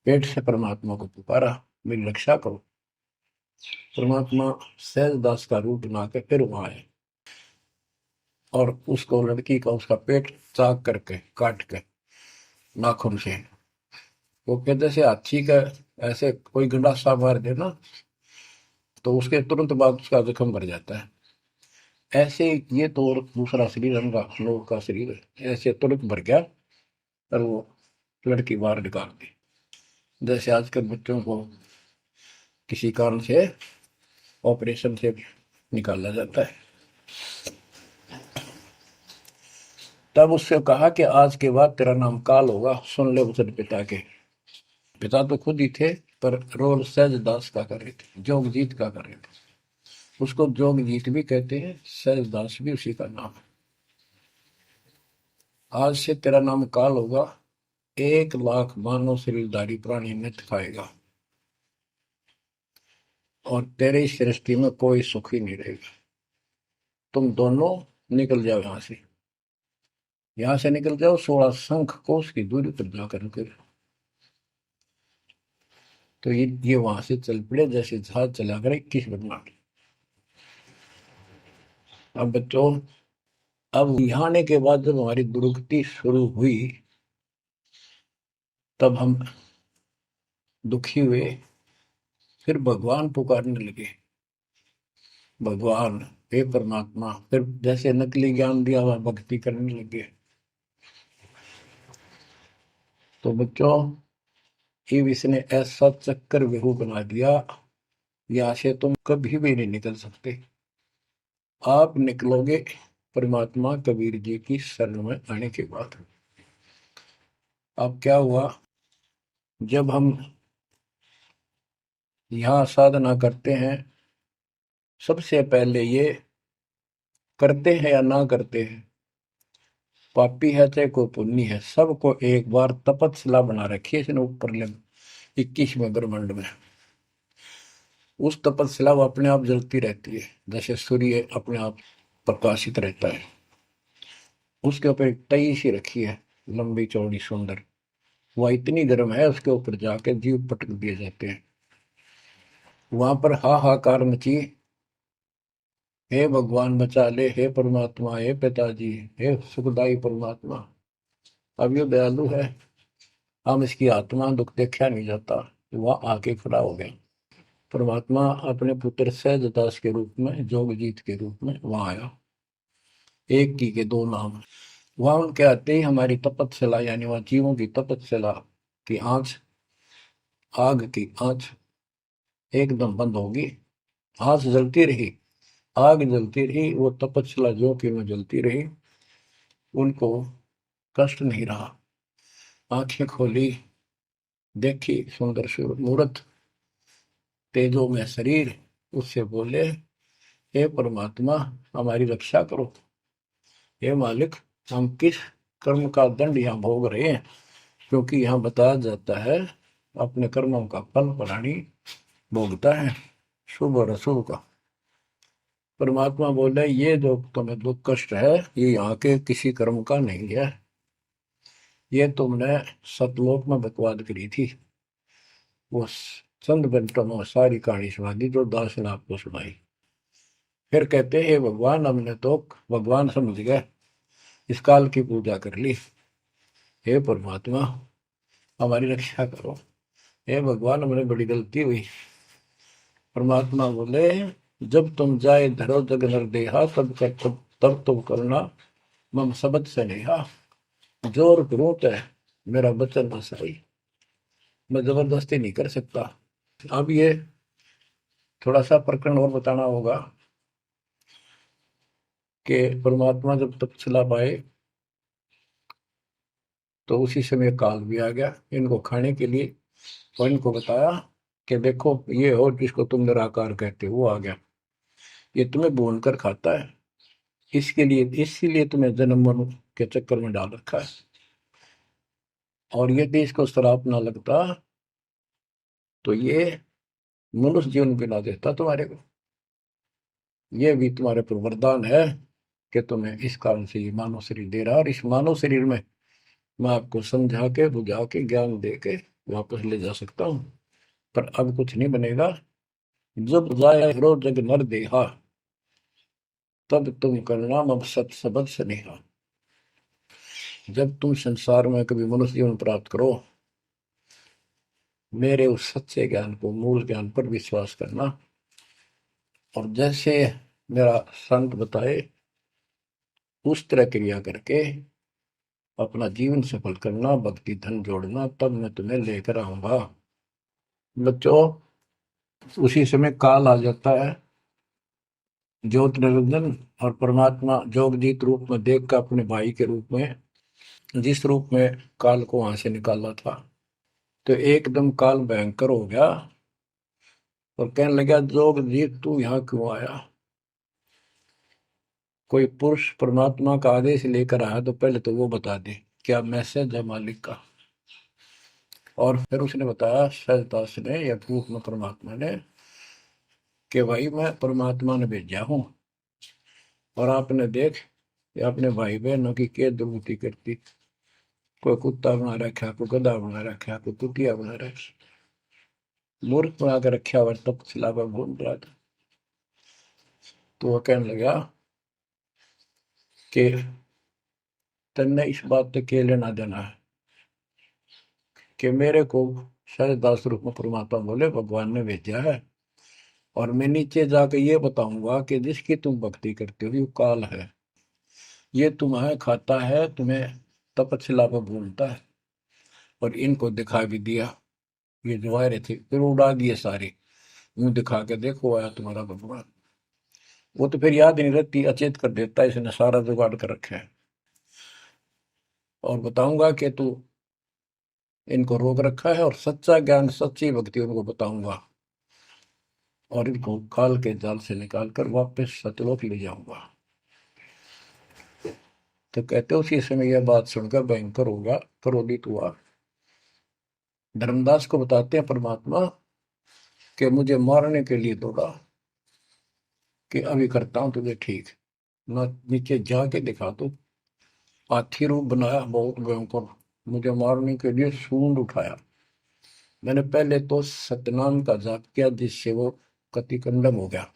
पेट से परमात्मा को पुकारा मेरी रक्षा करो। परमात्मा सहजदास का रूप बना के फिर वहां आए और उसको लड़की का उसका पेट चाक करके काट के नाखून से, वो कहते से हाथी का ऐसे कोई गंडासा मार दे ना तो उसके तुरंत बाद उसका जख्म भर जाता है। ऐसे ये तो दूसरा शरीर अंगा लोग का शरीर ऐसे तुरंत भर गया और वो लड़की बाहर निकाल दी। जैसे आजकल बच्चों को किसी कारण से ऑपरेशन से निकाला जाता है। तब उससे कहा कि आज के बाद तेरा नाम काल होगा, सुन ले वचन पिता के। पिता तो खुद ही थे पर रोल सहजदास का कर रहे थे, जोगजीत का कर रहे थे। उसको जोगजीत भी कहते हैं, सहजदास भी उसी का नाम है। आज से तेरा नाम काल होगा, 1,00,000 मानव शरीरधारी प्राणी नित खाएगा और तेरे इस सृष्टि में कोई सुख ही नहीं रहेगा। तुम दोनों निकल जाओ यहां से निकल जाओ, 16 शंख कोस की दूरी पर जाकर के। तो ये वहां से चल पड़े जैसे जहाज चला कर 21 बदमाश। अब बच्चों, अब यहाँ आने के बाद जब हमारी दुर्गति शुरू हुई तब हम दुखी हुए, फिर भगवान पुकारने लगे, भगवान हे परमात्मा। फिर जैसे नकली ज्ञान दिया हुआ भक्ति करने लगे। तो बच्चों, ये इसने ऐसा चक्कर व्यू बना दिया, यहाँ से तुम कभी भी नहीं निकल सकते। आप निकलोगे परमात्मा कबीर जी की शरण में आने के बाद। अब क्या हुआ, जब हम यहाँ साधना करते हैं, सबसे पहले ये करते हैं या ना करते हैं, पापी है चाहे कोई पुण्य है, सबको एक बार तपस्या बना रखी है इसने ऊपर ले 21वें ब्रह्मांड में। उस तपस्या वो अपने आप जलती रहती है, जैसे सूर्य अपने आप प्रकाशित रहता है। उसके ऊपर एक तई सी रखी है, लंबी चौड़ी सुंदर, वह इतनी गर्म है उसके ऊपर जाके जीव पटक दिए जाते हैं। वहां पर हाहाकार मची, हे भगवान बचा ले, हे परमात्मा, हे पिताजी, हे सुखदाई परमात्मा। अब ये दयालु है, हम इसकी आत्मा दुख देखा नहीं जाता। वह आके खड़ा हो गया। परमात्मा अपने पुत्र सहजदास के रूप में, जोगजीत के रूप में वहां आया। एक की के दो नाम। वहां उनके आते ही हमारी तपस्या, यानी वहां जीवों की तपस्या की आंच, आग की आंच एकदम बंद होगी। आंच जलती रही, आग जलती रही, वो तपस्या जो कि में जलती रही, उनको कष्ट नहीं रहा। आंखें खोली, देखी सुंदर मूर्त, तेजो में शरीर, उससे बोले हे परमात्मा हमारी रक्षा करो, हे मालिक हम किस कर्म का दंड यहाँ भोग रहे हैं, क्योंकि यहाँ बताया जाता है अपने कर्मों का फल प्राणी भोगता है, शुभ और अशुभ का। परमात्मा बोले ये जो तुम्हें दुख कष्ट है ये यहाँ के किसी कर्म का नहीं है, ये तुमने सतलोक में बकवाद करी थी। वो चंद मिनटों में सारी कहानी सुना दी जो दास ने आपको सुनाई। फिर कहते हे भगवान, हमने तो भगवान समझ गए, इस काल की पूजा कर ली। हे परमात्मा हमारी रक्षा करो, हे भगवान हमने बड़ी गलती हुई। परमात्मा बोले जब तुम जाए धरो जग नर देहा तब तुम करना मम सबद से नेहा। जोर करूं है मेरा बचन न सही, मैं जबरदस्ती नहीं कर सकता। अब ये थोड़ा सा प्रकरण और बताना होगा कि परमात्मा जब तपस्या पाए तो उसी समय काल भी आ गया इनको खाने के लिए, और इनको बताया कि देखो ये हो जिसको तुम निराकार कहते हो वो आ गया, ये तुम्हें भून कर खाता है, इसके लिए इसीलिए तुम्हें जन्म मरण के चक्कर में डाल रखा है। और यदि इसको श्राप ना लगता तो ये मनुष्य जीवन बिना देता तुम्हारे को। ये भी तुम्हारे पर वरदान है कि तुम्हें इस कारण से ये मानव शरीर दे रहा है, और इस मानव शरीर में मैं आपको समझा के बुझा के ज्ञान दे के वापस ले जा सकता हूँ। पर अब कुछ नहीं बनेगा। जब जाए रो जग नर देहा तब तुम करना मम सत सबद स्नेहा। जब तुम संसार में कभी मनुष्य जीवन प्राप्त करो, मेरे उस सच्चे ज्ञान को, मूल ज्ञान पर विश्वास करना, और जैसे मेरा संत बताए उस तरह क्रिया करके अपना जीवन सफल करना, भक्ति धन जोड़ना, तब मैं तुम्हें लेकर आऊंगा। बच्चों उसी समय काल आ जाता है, ज्योत निरंजन और परमात्मा जोगजीत रूप में देख कर अपने भाई के रूप में, जिस रूप में काल को वहां से निकाला था, तो एकदम काल भयंकर हो गया और कहने लगा जोगजीत तू यहाँ क्यों आया। कोई पुरुष परमात्मा का आदेश लेकर आया तो पहले तो वो बता दे क्या मैसेज है मालिक का। और फिर उसने बताया सहजदास ने या रूप में परमात्मा ने कि भाई मैं परमात्मा ने भेजा हूं, और आपने देख अपने भाई बहनों की क्या दुर्गति करती, कोई कुत्ता बना रखा, कोई गधा बना रखा, कोई कुतिया बना रखा, मूर्ख बना कर रखा हुआ, तब सिलावा घूम रहा था। तो वह कहने लगा कि तन्ने इस बात से क्या लेना देना है कि मेरे को सहजदास रूप में परमात्मा बोले भगवान ने भेजा है, और मैं नीचे जाकर ये बताऊंगा कि जिसकी तुम भक्ति करते हो ये काल है, ये तुम्हें खाता है, तुम्हें तपस्या पर भूलता है। और इनको दिखा भी दिया, ये जो आ रहे थे फिर उड़ा दिए सारे, यूं दिखा के देखो आया तुम्हारा भगवान। वो तो फिर याद नहीं रहती, अचेत कर देता है, इसने सारा जुगाड़ कर रखा है। और बताऊंगा कि तू इनको रोक रखा है, और सच्चा ज्ञान सच्ची भक्ति उनको बताऊंगा, और इनको काल के जाल से निकाल कर वापस सतलोक ले जाऊंगा। तो कहते उसी समय यह बात सुनकर भयंकर होगा, क्रोधित हुआ। धर्मदास को बताते हैं परमात्मा कि मुझे मारने के लिए दौड़ा कि अभी करता हूं तुझे ठीक, ना नीचे जाके दिखा दो। हाथी रूप बनाया बहुत भयंकर, मुझे मारने के लिए सूंड उठाया। मैंने पहले तो सतनाम का जाप किया जिससे वो कति कंडम हो गया,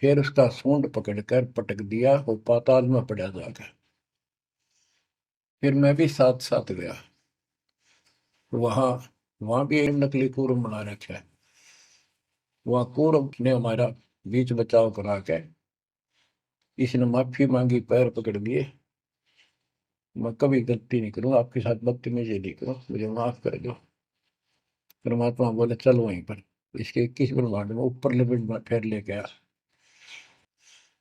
फिर उसका सूंड पकड़कर पटक दिया, वो पाताल में पड़ा जाकर। फिर मैं भी साथ साथ गया, वहां वहां भी एक नकली कूर्म बना रखा है, वहां कूर्म ने हमारा बीच बचाव करा के इसने माफी मांगी, पैर पकड़ लिए, मैं कभी गलती नहीं करूँ आपके साथ, बदतमीजी नहीं करूँ, मुझे माफ कर दो। परमात्मा बोले चल वहीं पर इसके 21 ब्रह्मांड में ऊपर लिमिट में फिर लेके आया।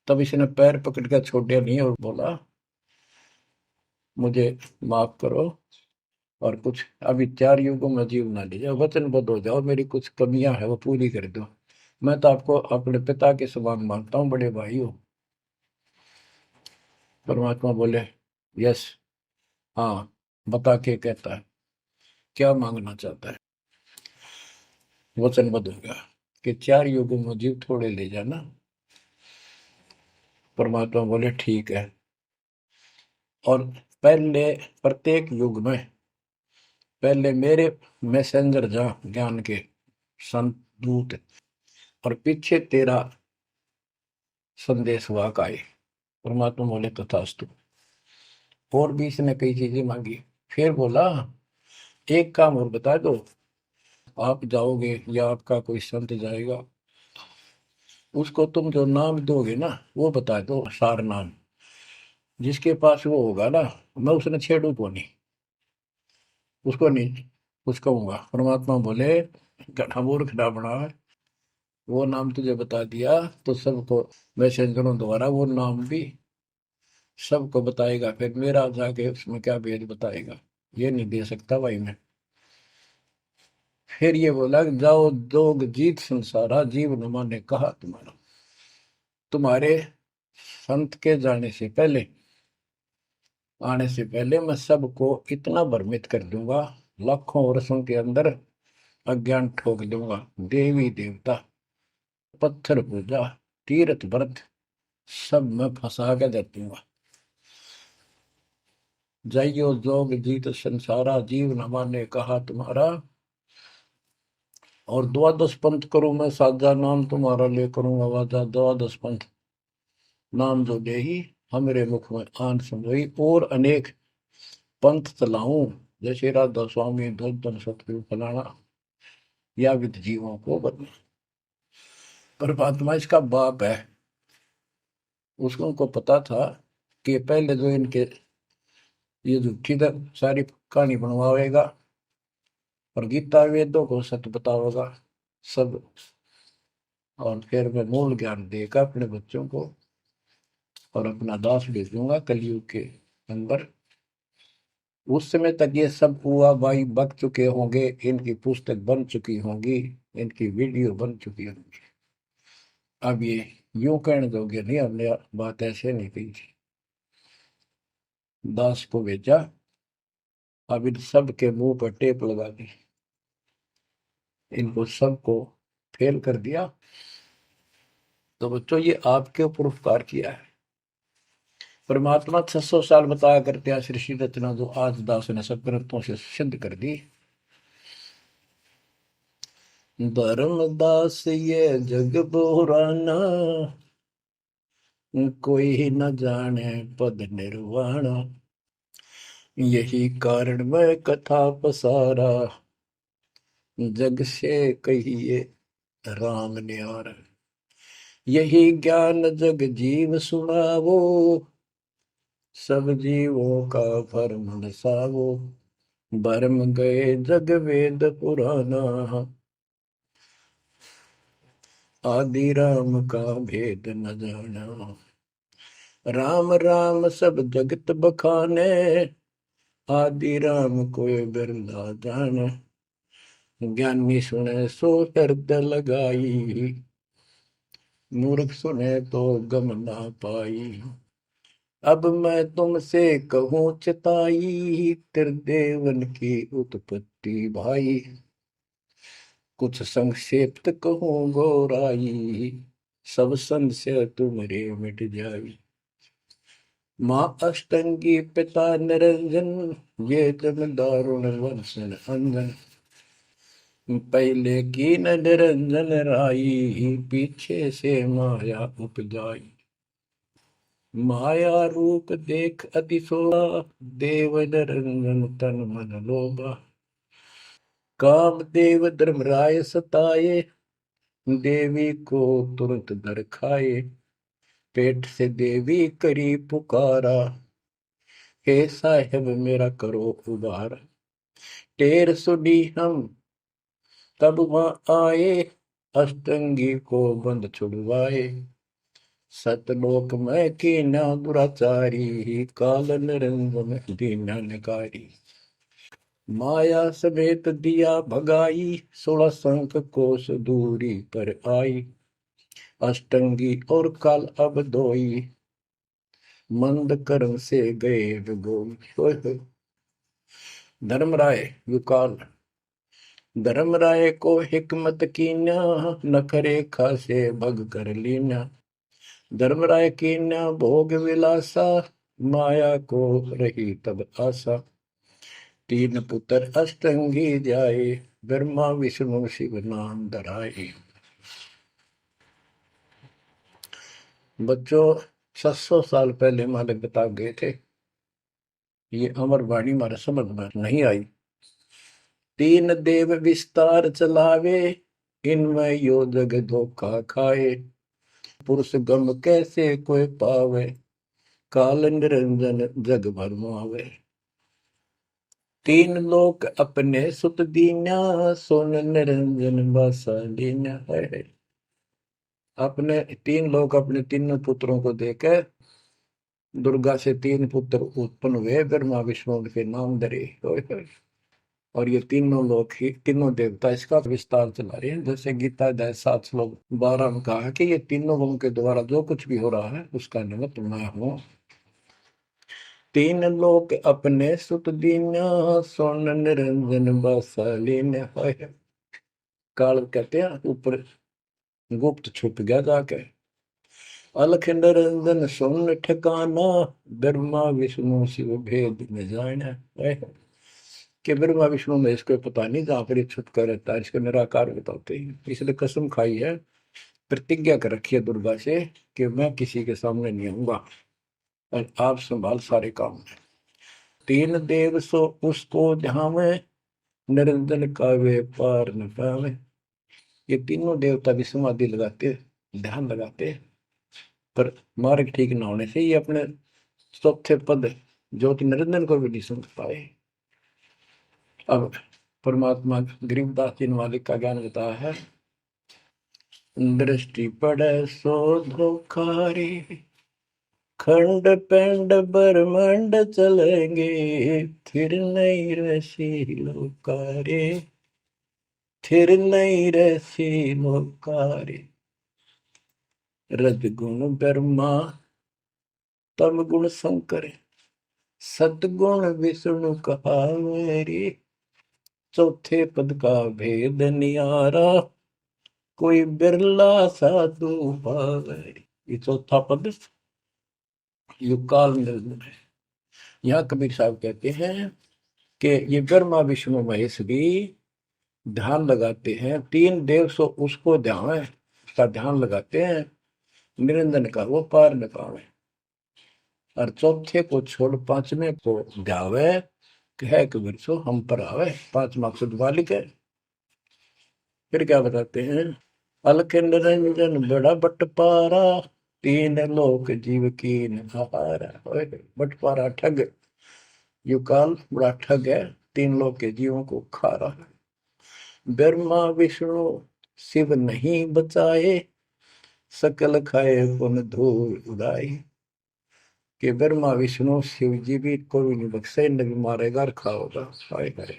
तब इसने पैर पकड़ कर छोड़ नहीं और बोला मुझे माफ करो, और कुछ अभी 4 युगों में जीव ना लीजिए, वचनबद्ध हो जाओ, मेरी कुछ कमियां है वो पूरी कर दो। मैं तो आपको अपने पिता के समान मानता हूँ, बड़े भाई हो। परमात्मा बोले यस, हाँ, बता के कहता है क्या मांगना चाहता है। वचनबद्ध हो गया कि 4 युगों में जीव थोड़े ले जाना। परमात्मा बोले ठीक है। और पहले प्रत्येक युग में पहले मेरे मैसेंजर जा ज्ञान के संत दूत, और पीछे तेरा संदेश वाहक आए। परमात्मा बोले तथास्तु। और भी इसने कई चीजें मांगी। फिर बोला एक काम और बता दो, आप जाओगे या आपका कोई संत जाएगा, उसको तुम जो नाम दोगे ना वो बता दो, सार नाम। जिसके पास वो होगा ना, मैं उसने छेड़ू को नहीं, उसको नहीं कुछ कहूंगा। परमात्मा बोले गधा मूर्ख ना बना, वो नाम तुझे बता दिया तो सबको मैसेंजरों द्वारा वो नाम भी सबको बताएगा, फिर मेरा जाके उसमें क्या भेद बताएगा, ये नहीं दे सकता भाई मैं। फिर ये बोला कि जाओ जोग जीत संसारा, जीव न माने कहा तुम्हारा। तुम्हारे संत के जाने से पहले, आने से पहले मैं सबको इतना भ्रमित कर दूंगा, लाखों वर्षों के अंदर अज्ञान ठोक दूंगा। देवी देवता, पत्थर पूजा, तीर्थ व्रत सब मैं फंसा के दे दूंगा। जाइयो जोग जीत संसारा, जीव न माने कहा तुम्हारा। और द्वादश पंथ करूं मैं साजा, नाम तुम्हारा ले करूंगा वाजा। द्वादश पंथ नाम जो दे ही हमरे मुख में आन समोई, और अनेक पंथ चलाऊं, जैसे राधा स्वामी धन सतगुरु फलाना, या विद जीवों को बदले। परमात्मा इसका बाप है, उसको उनको पता था कि पहले जो इनके ये झूठी सारी कहानी बनवाएगा और गीता वेदों को सत्य बतावेगा सब, और फिर मैं मूल ज्ञान देगा अपने बच्चों को, और अपना दास भेजूंगा कलयुग के अंदर। उस समय तक ये सब हुआ भाई बक चुके होंगे, इनकी पुस्तक बन चुकी होंगी, इनकी वीडियो बन चुकी होंगी। अब ये यूं कहने दोगे नहीं, हमने बात ऐसे नहीं कही थी। दास को भेजा, अब इन सब के मुंह पर टेप लगा दी, इनको सबको फेल कर दिया। तो बच्चों ये आपके ऊपर उपकार किया है। परमात्मा 600 साल बताया करते हैं सृष्टि रचना, जो आज दास ने सब ग्रंथों से सिद्ध कर दी। धर्मदास ये जग बोराना, कोई न जाने पद निर्वाणा। यही कारण मैं कथा पसारा, जग से कहिए राम न्यारा। यही ज्ञान जग जीव सुनावो, सब जीवों का भरम नसावो। भरम गए जग वेद पुराना, आदि राम का भेद न जाना। राम राम सब जगत बखाने, आदि राम कोई बिरला जाने। ज्ञानी सुने सो हृदय लगाई, मूर्ख सुने तो गम ना पाई। अब मैं तुमसे कहूँ चिताई, त्रिदेवन की उत्पत्ति भाई। कुछ संक्षेप्त कहूँ गौराई, सब संशय तुमरे मिट जाई। माँ अष्टंगी पिता निरंजन, ये जन दारुण वर्षण अंजन। पहले की न निरंजन राई, पीछे से माया उपजाई। माया रूप देख अतिशोभा, देव निरंजन तन मन लोभा। काम देव धर्मराय सताए, देवी को तुरंत दर खाए। पेट से देवी करी पुकारा, हे साहेब मेरा करो उबार। टेर सुनी हम तब वहां आए, अष्टंगी को बंद छुड़वाए। सतलोक में कीना दुराचारी, काल निरंजन दीना निकारी। माया समेत दिया भगाई, 16 संख कोस दूरी पर आई। अष्टंगी और काल अब दोई, मंद कर्म से गए विगोई। धर्मराय युकाल, धर्मराय को हिकमत कीन्या, नखरे खासे भग कर लीन्या। धर्मराय कीन्या भोग विलासा, माया को रही तब आशा। तीन पुत्र अष्टंगी जाए, ब्रह्मा विष्णु शिव नाम धराए। बच्चों 700 साल पहले हमारे बता गए थे, ये अमर वाणी हमारे समझ में नहीं आई। तीन देव विस्तार चलावे, इनमें यो जग धोखा खाए। पुरुष गम कैसे कोई पावे, काल निरंजन जग भरमावे। तीन लोक अपने सुत दीन्या, सोन निरंजन बसा लीन्या है। अपने तीन लोग अपने तीनों पुत्रों को देकर दुर्गा से तीन पुत्र उत्पन्न हुए, ब्रह्मा विष्णु के नाम धरे। और ये तीनों लोग ही तीनों देवता इसका विस्तार चला रहे हैं। जैसे गीता अध्याय 7 श्लोक 12 में कहा कि ये तीनों गुण के द्वारा जो कुछ भी हो रहा है उसका निमित्त मैं हूं। तीन लोक अपने सुत दीन्या, सोन निरंजन बसालीन। काल कहते हैं ऊपर गुप्त छुप गया जाके। अलख निरंजन सुन ठिकाना, ब्रह्मा विष्णु शिव भेद में जाना। कि ब्रह्मा विष्णु में इसको पता नहीं, जहां पर छुप कर रहता है इसको निराकार बताते हैं। इसलिए कसम खाई है, प्रतिज्ञा कर रखी है दुर्गा से कि मैं किसी के सामने नहीं आऊंगा और आप संभाल सारे काम। तीन देव सो उसको ध्यावे, निरंजन का वे पार न पावे। ये तीनों देवता भी समाधि लगाते, ध्यान लगाते, पर मार्ग ठीक न होने से ये अपने चौथे पद ज्योति निरंजन को भी नहीं समझ पाए। अब परमात्मा गरीबदास जी मालिक का ज्ञान बताया है। दृष्टि पड़े सो धोखारी, खंड पेंड ब्रह्मांड चलेंगे, फिर नहीं रसी लोकारे, फिर नहीं रसी लोकारे। रजगुण ब्रह्मा, तम गुण शंकर, सतगुण विष्णु कहावेरी। चौथे पद का भेद नियारा, कोई बिरला साधु पावेरी। ये चौथा पद युगकाल निर्णय है। यहाँ कबीर साहब कहते हैं कि ये ब्रह्मा विष्णु महेश भी ध्यान लगाते हैं। तीन देव सो उसको ध्यान है, उसका ध्यान लगाते हैं, निरंजन का वो पार न पावे। और चौथे को छोड़ पांचवें को ध्यावे, कह कबीर सो हम पर आवे। पांच मकसद वालिक है। फिर क्या बताते हैं, अलख निरंजन बड़ा बटपारा, तीन लोक जीव की नहारा। बटपारा ठग, युकाल बड़ा ठग है, तीन लोक के जीवों को खा रहा है। ब्रह्मा विष्णु शिव नहीं बचाए, सकल खाए पुन धूल उड़ाई। कि ब्रह्मा विष्णु शिव जी भी कोई नहीं बख्शे, न भी मारेगा और खाओगा। हाय हाय।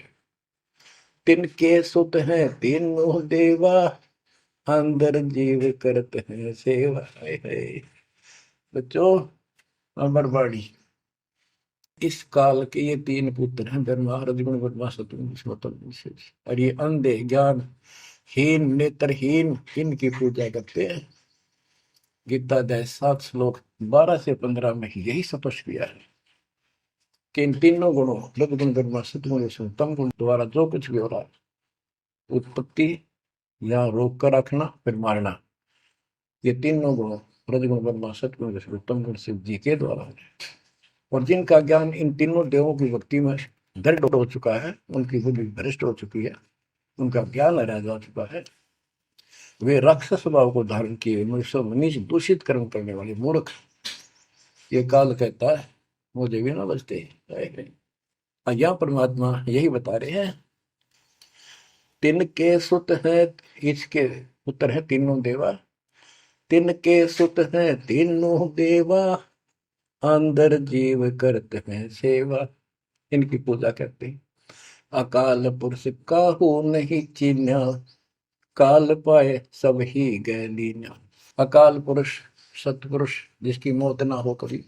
तिनके सुत हैं तीनों देवा, अंदर जीव करते हैं सेवा। हाय हाय। बच्चों अमरवाड़ी, इस काल के ये तीन पुत्र हैं, ब्रह्मा रजगुण ब्रह्मा सतगुण। और ये अंधे ज्ञान हीन नेत्रहीन इनकी पूजा करते हैं। गीता अध्याय 7 श्लोक 12 से 15 में यही स्पष्ट किया है कि इन तीनों गुणों रजगुण ब्रह्मा सतगुण तम गुण द्वारा जो कुछ भी हो रहा है, उत्पत्ति या रोक कर रखना फिर मारना, ये तीनों गुण रजगुण ब्रह्मा सतगुण तम गुण शिव जी के द्वारा है। और जिनका ज्ञान इन तीनों देवों की भक्ति में दृढ़ हो चुका है, उनकी बुद्धि भ्रष्ट हो चुकी है, उनका ज्ञान रह जा चुका है, वे राक्षस स्वभाव को धारण किए मनुष्य दूषित कर्म करने वाले मूर्ख, ये काल कहता है मुझे भी ना बचते। यहाँ परमात्मा यही बता रहे हैं, तिनके सुत हैं, इसके पुत्र हैं तीनों देवा, तिनके सुत हैं तीनों देवा, अंदर जीव करते हैं सेवा। इनकी पूजा करते हैं। अकाल पुरुष काहू नहीं चीन्या, काल पाए सब ही गए लीन्या। अकाल पुरुष सतपुरुष जिसकी मौत ना हो कभी,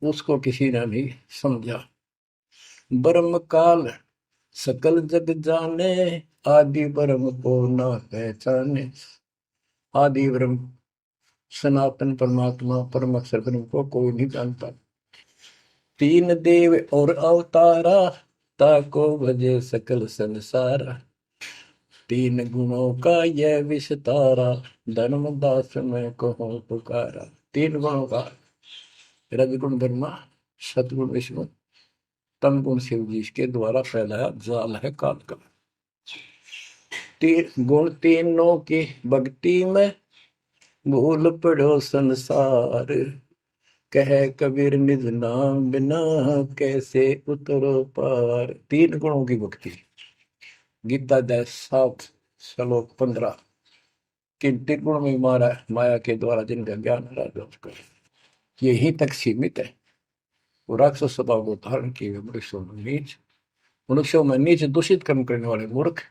उसको किसी ने नहीं समझा। ब्रह्म काल सकल जग जाने, आदि ब्रह्म को न पहचाने। आदि ब्रह्म सनातन परमात्मा परम अक्षर ब्रह्म को कोई नहीं जानता। तीन देव और अवतारा, ताको भजे सकल संसारा। तीन गुणों का यह विस्तारा, धर्मदास में कहो पुकारा। तीन गुणों का, रजगुण ब्रह्मा, सतगुण विष्णु, तम गुण शिव जी के द्वारा फैलाया जाल है काल का। तीन गुण तीनों की भक्ति में, भूल पड़ो संसार। कह कबीर निज नाम बिना, कैसे उतरो पार। तीन गुणों की भक्ति, गीता 7 श्लोक 15। किन तीन गुण में मारा माया के द्वारा जिनका ज्ञान राजा, यही तक सीमित है। वो राक्षस स्वभाव को धारण किए हुए मनुष्यों में नीच दूषित कर्म करने वाले मूर्ख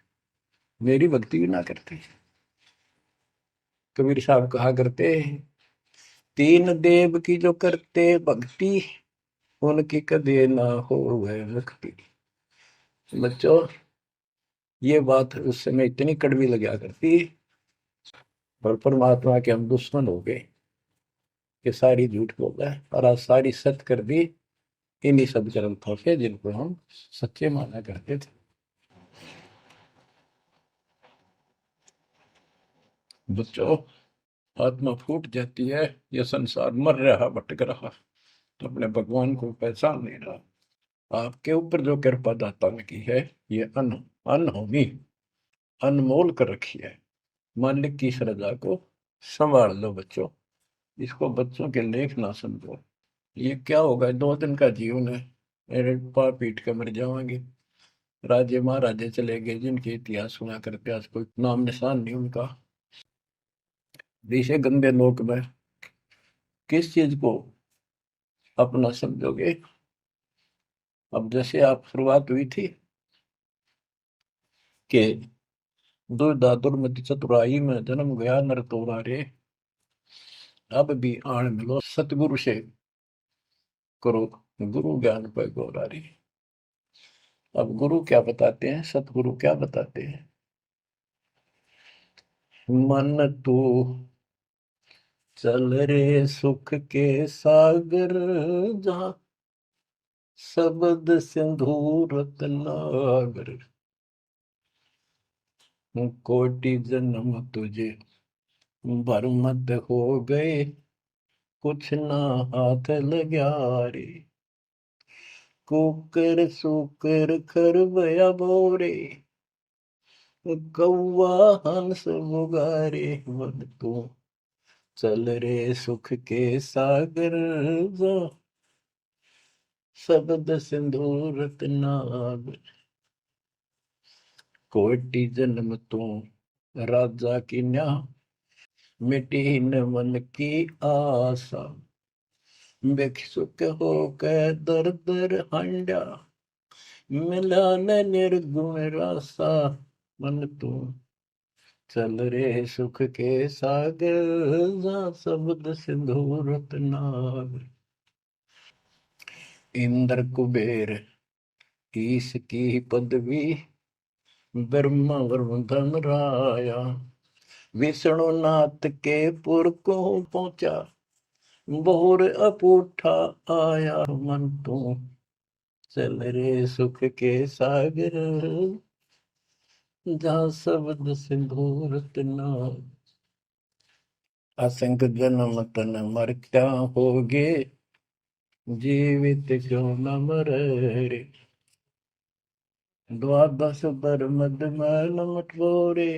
मेरी भक्ति भी ना करते। कबीर साहब कहा करते, तीन देव की जो करते भक्ति, उनकी कदे ना हो वह मुक्ति। बच्चों, ये बात उस समय इतनी कड़वी लगा करती, और परमात्मा के हम दुश्मन हो गए कि सारी झूठ बोल रहा है, और आज सारी सत्य कर दी इन्हीं सब ग्रंथों से जिनको हम सच्चे माना करते थे। बच्चों, आत्मा फूट जाती है, यह संसार मर रहा भटक रहा, तो अपने भगवान को पहचान नहीं रहा। आपके ऊपर जो कृपा दाता ने की है, ये अनहोनी अनमोल कर रखी है। मालिक की श्रद्धा को संभाल लो बच्चों, इसको बच्चों के लेख ना समझो। ये क्या होगा, 2 दिन का जीवन है, मेरे पा पीट के मर जाएंगे। राजे महाराजे चले गए जिनके इतिहास सुना करते, आज कोई नाम निशान नहीं उनका। इसे गंदे लोक में किस चीज को अपना समझोगे। अब जैसे आप शुरुआत हुई थी कि दुर्दा दुर्मति चतुराई में जन्म गया नर तोरा रे, अब भी आण मिलो सतगुरु से करो गुरु ज्ञान पर गौरा रे। अब गुरु क्या बताते हैं, सतगुरु क्या बताते हैं। मन तू चल रे सुख के सागर, जहाँ शब्द सिंधु रत्नागर। कोटि जन्म तुझे भरमत हो गए, कुछ ना हाथ लग्या रे। कुकर सुकर खरबया बोरे, कौआ हंस मुगारे। मन तू चल रे सुख के सागर, जो शब्द सिंधु रत्नागर। कोटि जन्म तू राजा की न्या, मिटी न मन की आशा। भिक्षुक हो के दर दर हंडा, मिला न निर्गुण रासा। मन तू चल रे सुख के सागर, जा शब्द सिंधु रत्नागर। इंद्र कुबेर ईश की पदवी, ब्रह्मा वरुण धन राया। विष्णु नाथ के पुर को पहुंचा, बोर अपूठा आया। मन तू चल रे सुख के सागर, जहाँ शब्द सिंधु रत्नागर। असंख जन्म तन मरता होगे, जीवित क्यों न मरे रे। द्वादश बर मद मैल मटोरे,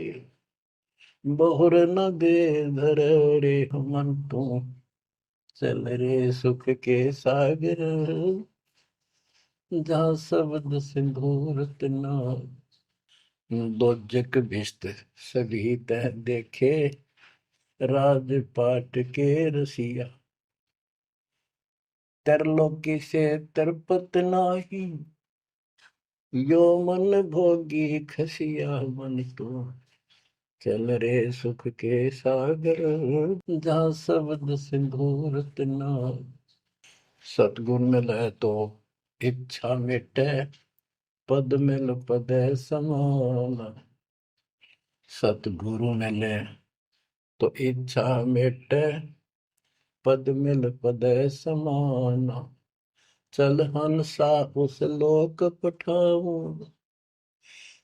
बहुर न दे धर रे। मन तू चल रे सुख के सागर, जहाँ शब्द सिंधु रत्नागर। दोजक भिष्ट सभी तह देखे, राजपाट के रसिया। तरलोकी से तरपत नाही, यो मन भोगी खसिया। मन तो चल रे सुख के सागर, जहाँ शब्द सिंधु रत्नागर। सतगुण मिले तो इच्छा मिटे, पद मिल पद समान। सतगुरु मिले तो इच्छा मिटे, पद मिल पद समान। चल हंसा उस लोक पठाऊं,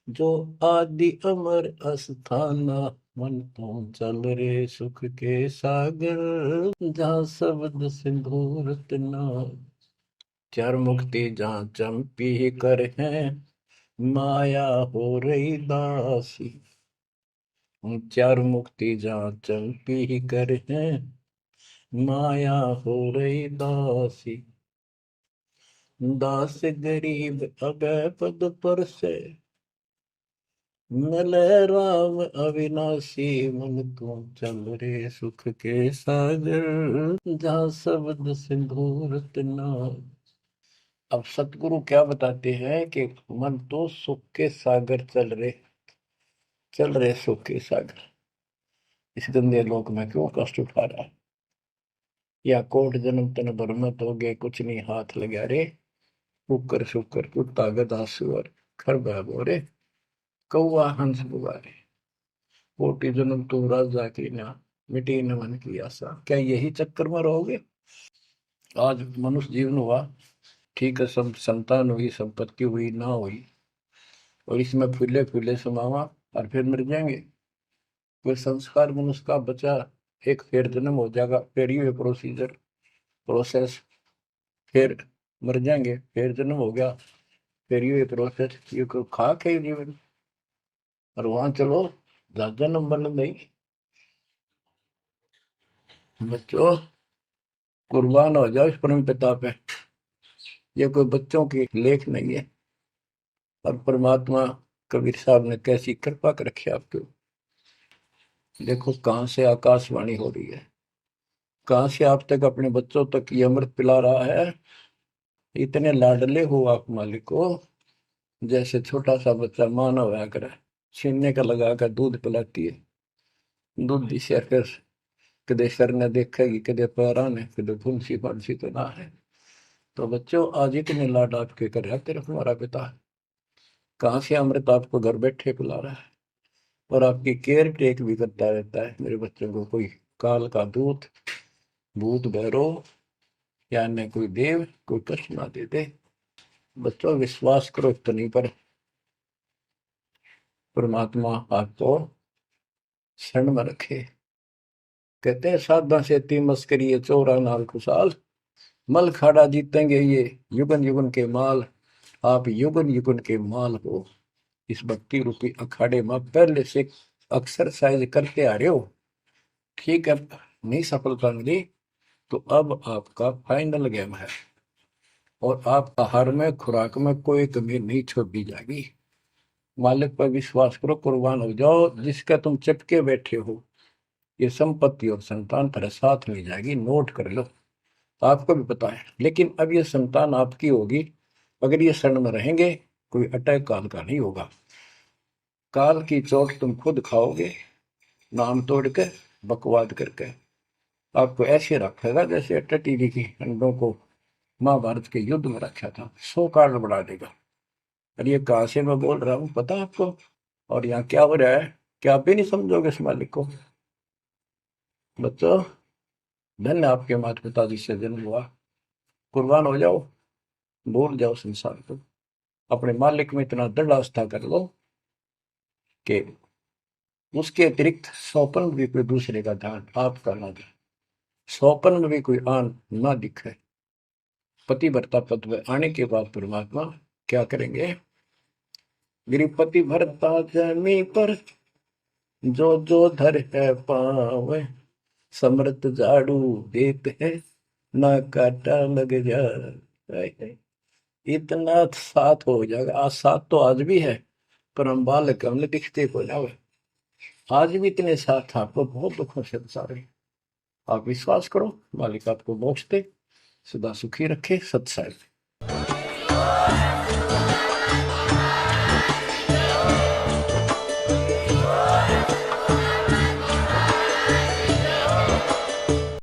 जो आदि अमर अस्थाना। मन तो चल रे सुख के सागर, जहाँ शब्द सिंदूर तना। चार मुक्ति जहाँ चंपी कर है, माया हो रही दासी। चार मुक्ति जहाँ चंपी कर है, माया हो रही दासी। दास गरीब अगय पद पर से, मिले राम अविनाशी। मन को चल रे सुख के सागर, जहाँ शब्द सिंदूर तना। अब सतगुरु क्या बताते हैं कि मन तो सुख के सागर चल रहे सुख के सागर। इस गंदे लोक में क्यों कष्ट उठा रहा है? या कोट जन्म तन भर में तो गए, कुछ नहीं हाथ लगा रे। कुकर शुकर कुत्ता गधा सुअर, खरबा बोरे, कौआ हंस बुआरे। कोटि जन्म तुम राजा की ना, मिटी न मन की आशा। क्या यही चक्कर में रहोगे? आज मनुष्य जीवन हुआ, ठीक है, सब संतान हुई, संपत्ति हुई ना हुई, और इसमें फूले फूले समावा और फिर मर जाएंगे। कोई संस्कार मनुष्य का बचा, एक फिर जन्म हो जाएगा, फिर ये प्रोसेस, फिर मर जाएंगे, फिर जन्म हो गया, फिर ये प्रोसेस। ये कोई खाक है जीवन? और वहां चलो जन्म बन नहीं। बच्चों, कुर्बान हो जाओ इस परम पिता पे। ये कोई बच्चों की लेख नहीं है। और परमात्मा कबीर साहब ने कैसी कृपा कर रखी आपके। देखो कहां से आकाशवाणी हो रही है, कहां से आप तक अपने बच्चों तक ये अमृत पिला रहा है। इतने लाडले हो आप मालिक को, जैसे छोटा सा बच्चा मानव होया करे, छीनने का लगा कर दूध पिलाती है। दूध दिशा फिर कदे सर ने देखेगी, कदे पैरा ने, कदे फुंसी फांसी तो ना है। तो बच्चों, आज इतने लाड आपके कर रहा तेरा हमारा पिता। कहाँ से अमृत आपको घर बैठे पिला रहा है, और आपकी केयर टेक भी करता रहता है मेरे बच्चों को। कोई काल का दूत, भूत भैरव या अन्य कोई देव कोई कष्ट ना दे दे। बच्चों, विश्वास करो इतनी पर, परमात्मा आपको शरण में रखे। कहते हैं साधा से ती मस्करी है, चौरा नाल खुशाल। मल खाड़ा जीतेंगे ये युगन युगन के माल। आप युगन युगन के माल हो। इस भक्ति रूपी अखाड़े में पहले से एक्सरसाइज करते आ रहे हो, ठीक है। नहीं सफलता मिली तो अब आपका फाइनल गेम है, और आप आहार में खुराक में कोई कमी नहीं छोड़ी जाएगी। मालिक पर विश्वास करो, कुर्बान हो जाओ। जिसका तुम चिपके बैठे हो, ये संपत्ति और संतान तेरे साथ मिल जाएगी, नोट कर लो। आपको भी पता है, लेकिन अब ये संतान आपकी होगी अगर ये शरण में रहेंगे। कोई अटैक काल का नहीं होगा, काल की चोट तुम खुद खाओगे, नाम तोड़ के, बकवाद करके। आपको ऐसे रखेगा जैसे टीवी की अंडों को महाभारत के युद्ध में रखा था, 100 कार्ड बढ़ा देगा। और ये कहां से मैं बोल रहा हूँ पता है आपको? और यहाँ क्या हो रहा है, क्या आप भी नहीं समझोगे इस मालिक को? बच्चों, धन्य आपके माता पिता जिससे जन्म हुआ। कुर्बान हो जाओ, भूल जाओ संसार को, अपने मालिक में इतना दृढ़ आस्था कर लो कि उसके अतिरिक्त सौपन भी कोई दूसरे का ध्यान आपका ना दे, सौपन में भी कोई आन ना दिखे। पतिव्रता पद में आने के बाद परमात्मा क्या करेंगे? गिरिपति भरता जमी पर, जो जो धर है पावे। समृत झाड़ू देत है, ना काटा लग जाए। इतना साथ हो जाएगा। आज साथ तो आज भी है, पर हम बालक हमने दिखते को जावे। आज भी इतने साथ आपको बहुत दुखों से सारे। आप विश्वास करो, मालिक आपको मोक्ष दे, सदा सुखी रखे। सत्संग